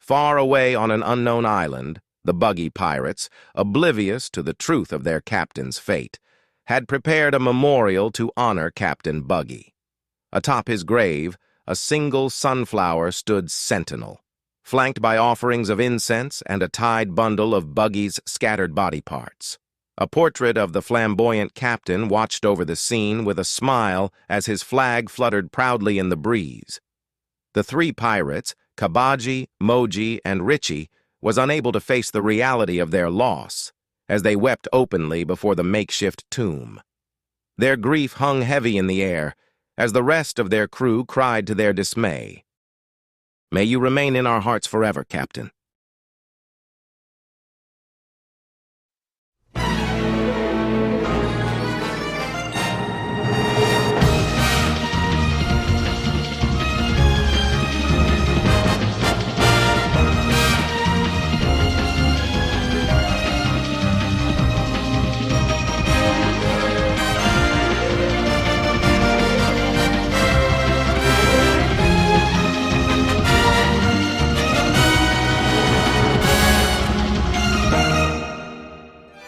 Far away on an unknown island, the Buggy pirates, oblivious to the truth of their captain's fate, had prepared a memorial to honor Captain Buggy. Atop his grave, a single sunflower stood sentinel, flanked by offerings of incense and a tied bundle of Buggy's scattered body parts. A portrait of the flamboyant captain watched over the scene with a smile as his flag fluttered proudly in the breeze. The three pirates, Kabaji, Moji, and Richie, was unable to face the reality of their loss, as they wept openly before the makeshift tomb. Their grief hung heavy in the air, as the rest of their crew cried to their dismay. "May you remain in our hearts forever, Captain."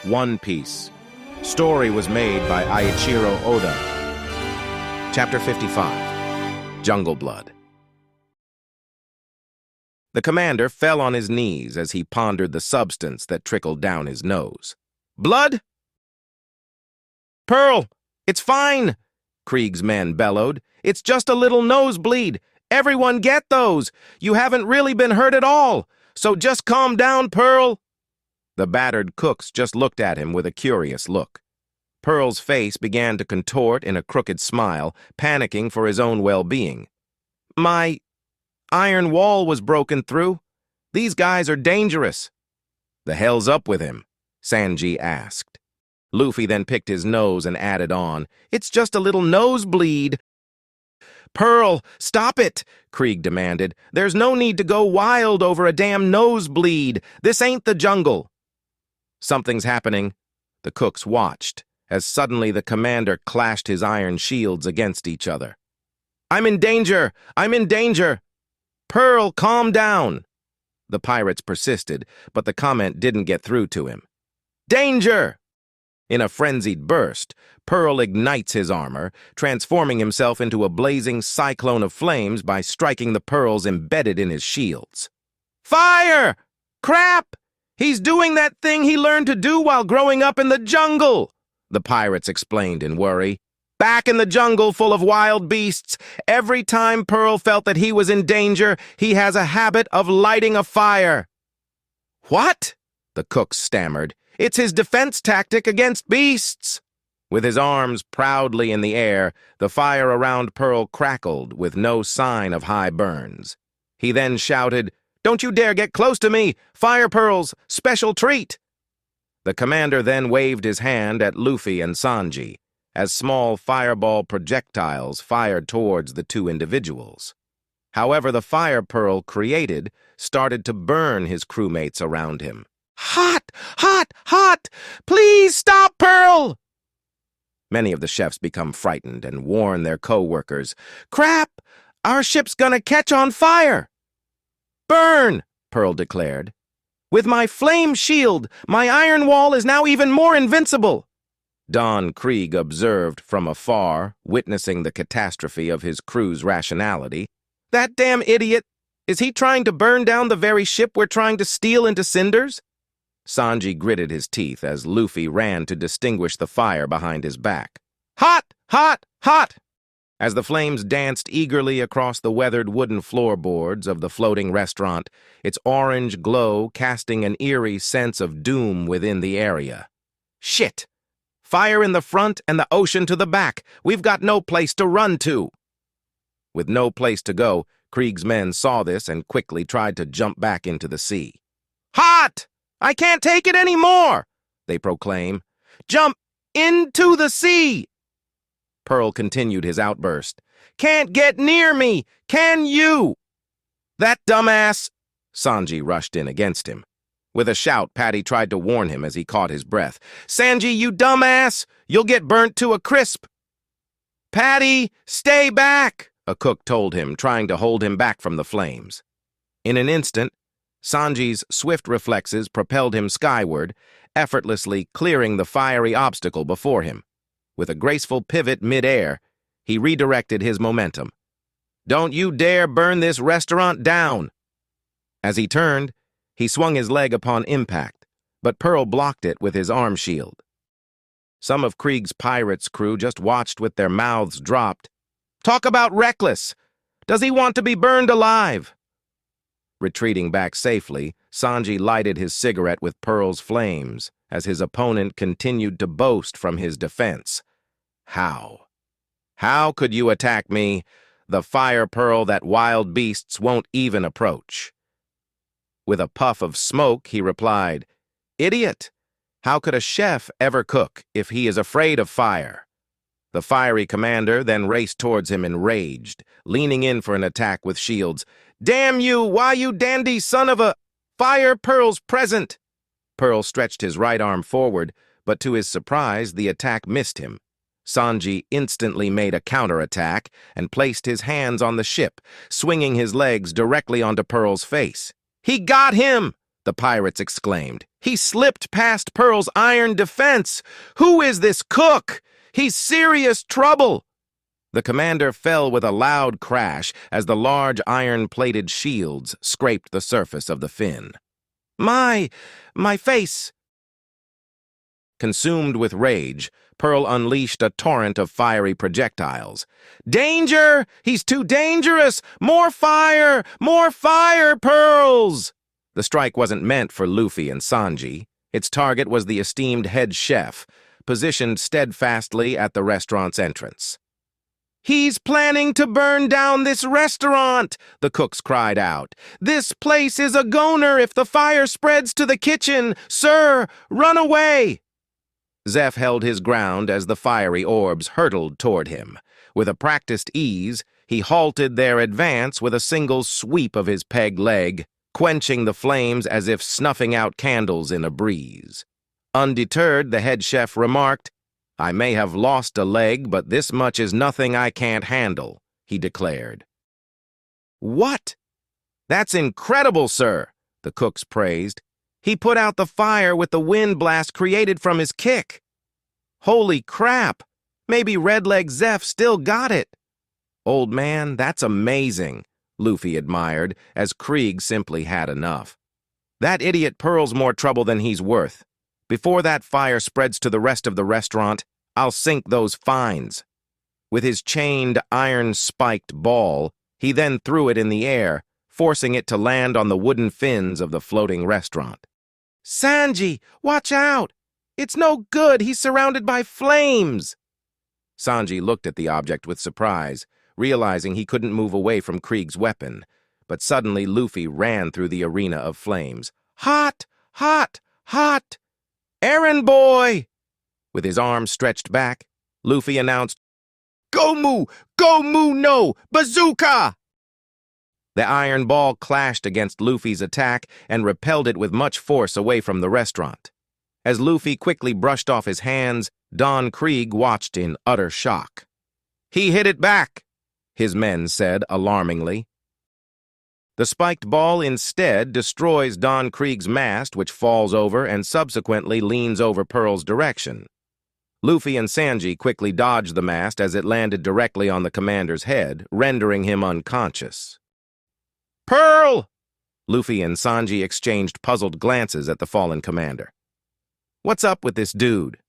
One Piece. Story was made by Eiichiro Oda. Chapter 55. Jungle Blood. The commander fell on his knees as he pondered the substance that trickled down his nose. "Blood?" "Pearl, it's fine," Krieg's men bellowed. "It's just a little nosebleed. Everyone get those. You haven't really been hurt at all. So just calm down, Pearl." The battered cooks just looked at him with a curious look. Pearl's face began to contort in a crooked smile, panicking for his own well-being. "My iron wall was broken through. These guys are dangerous." "The hell's up with him?" Sanji asked. Luffy then picked his nose and added on, "It's just a little nosebleed." "Pearl, stop it," Krieg demanded. "There's no need to go wild over a damn nosebleed. This ain't the jungle." "Something's happening." The cooks watched, as suddenly the commander clashed his iron shields against each other. "I'm in danger! I'm in danger! Pearl, calm down!" The pirates persisted, but the comment didn't get through to him. "Danger!" In a frenzied burst, Pearl ignites his armor, transforming himself into a blazing cyclone of flames by striking the pearls embedded in his shields. "Fire! Crap! He's doing that thing he learned to do while growing up in the jungle," the pirates explained in worry. "Back in the jungle full of wild beasts, every time Pearl felt that he was in danger, he has a habit of lighting a fire." "What?" the cook stammered. "It's his defense tactic against beasts." With his arms proudly in the air, the fire around Pearl crackled with no sign of high burns. He then shouted, "Don't you dare get close to me! Fire Pearl's special treat!" The commander then waved his hand at Luffy and Sanji, as small fireball projectiles fired towards the two individuals. However, the fire Pearl created started to burn his crewmates around him. "Hot! Hot! Hot! Please stop, Pearl!" Many of the chefs become frightened and warn their co-workers, "Crap! Our ship's gonna catch on fire!" "Burn!" Pearl declared. "With my flame shield, my iron wall is now even more invincible." Don Krieg observed from afar, witnessing the catastrophe of his crew's rationality. "That damn idiot! Is he trying to burn down the very ship we're trying to steal into cinders?" Sanji gritted his teeth as Luffy ran to distinguish the fire behind his back. "Hot! Hot! Hot!" As the flames danced eagerly across the weathered wooden floorboards of the floating restaurant, its orange glow casting an eerie sense of doom within the area. "Shit! Fire in the front and the ocean to the back. We've got no place to run to." With no place to go, Krieg's men saw this and quickly tried to jump back into the sea. "Hot! I can't take it anymore!" they proclaim. "Jump into the sea!" Pearl continued his outburst. "Can't get near me! Can you?" "That dumbass!" Sanji rushed in against him. With a shout, Patty tried to warn him as he caught his breath. "Sanji, you dumbass! You'll get burnt to a crisp!" "Patty, stay back!" a cook told him, trying to hold him back from the flames. In an instant, Sanji's swift reflexes propelled him skyward, effortlessly clearing the fiery obstacle before him. With a graceful pivot mid-air, he redirected his momentum. "Don't you dare burn this restaurant down!" As he turned, he swung his leg upon impact, but Pearl blocked it with his arm shield. Some of Krieg's pirates' crew just watched with their mouths dropped. Talk about reckless! Does he want to be burned alive? Retreating back safely, Sanji lighted his cigarette with Pearl's flames as his opponent continued to boast from his defense. How? How could you attack me, the fire pearl that wild beasts won't even approach? With a puff of smoke, he replied, "Idiot! How could a chef ever cook if he is afraid of fire?" The fiery commander then raced towards him enraged, leaning in for an attack with shields. "Damn you, why you dandy son of a... Fire Pearl's present!" Pearl stretched his right arm forward, but to his surprise, the attack missed him. Sanji instantly made a counterattack and placed his hands on the ship, swinging his legs directly onto Pearl's face. "He got him!" the pirates exclaimed. "He slipped past Pearl's iron defense! Who is this cook? He's serious trouble!" The commander fell with a loud crash as the large iron-plated shields scraped the surface of the fin. My face!" Consumed with rage, Pearl unleashed a torrent of fiery projectiles. "Danger! He's too dangerous! More fire! More fire, Pearls!" The strike wasn't meant for Luffy and Sanji. Its target was the esteemed head chef, positioned steadfastly at the restaurant's entrance. "He's planning to burn down this restaurant!" the cooks cried out. "This place is a goner if the fire spreads to the kitchen! Sir, run away!" Zeff held his ground as the fiery orbs hurtled toward him. With a practiced ease, he halted their advance with a single sweep of his peg leg, quenching the flames as if snuffing out candles in a breeze. Undeterred, the head chef remarked, "I may have lost a leg, but this much is nothing I can't handle," he declared. "What? That's incredible, sir," the cooks praised. "He put out the fire with the wind blast created from his kick. Holy crap! Maybe Redleg Zeff still got it." "Old man, that's amazing," Luffy admired, as Krieg simply had enough. "That idiot Pearl's more trouble than he's worth. Before that fire spreads to the rest of the restaurant, I'll sink those fines." With his chained, iron-spiked ball, he then threw it in the air, forcing it to land on the wooden fins of the floating restaurant. "Sanji, watch out! It's no good, he's surrounded by flames!" Sanji looked at the object with surprise, realizing he couldn't move away from Krieg's weapon. But suddenly Luffy ran through the arena of flames. "Hot! Hot! Hot! Errand boy!" With his arms stretched back, Luffy announced, "Gomu! Gomu no! Bazooka!" The iron ball clashed against Luffy's attack and repelled it with much force away from the restaurant. As Luffy quickly brushed off his hands, Don Krieg watched in utter shock. "He hit it back," his men said alarmingly. The spiked ball instead destroys Don Krieg's mast, which falls over and subsequently leans over Pearl's direction. Luffy and Sanji quickly dodged the mast as it landed directly on the commander's head, rendering him unconscious. "Pearl!" Luffy and Sanji exchanged puzzled glances at the fallen commander. "What's up with this dude?"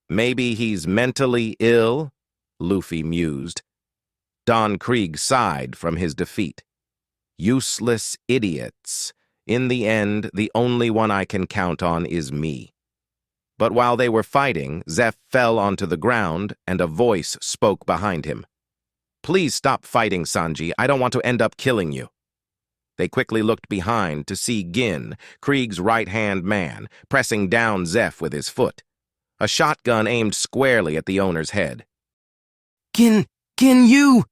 "Maybe he's mentally ill," Luffy mused. Don Krieg sighed from his defeat. "Useless idiots. In the end, the only one I can count on is me." But while they were fighting, Zeff fell onto the ground, and a voice spoke behind him. "Please stop fighting, Sanji. I don't want to end up killing you." They quickly looked behind to see Gin, Krieg's right-hand man, pressing down Zeff with his foot. A shotgun aimed squarely at the owner's head. Gin, you!"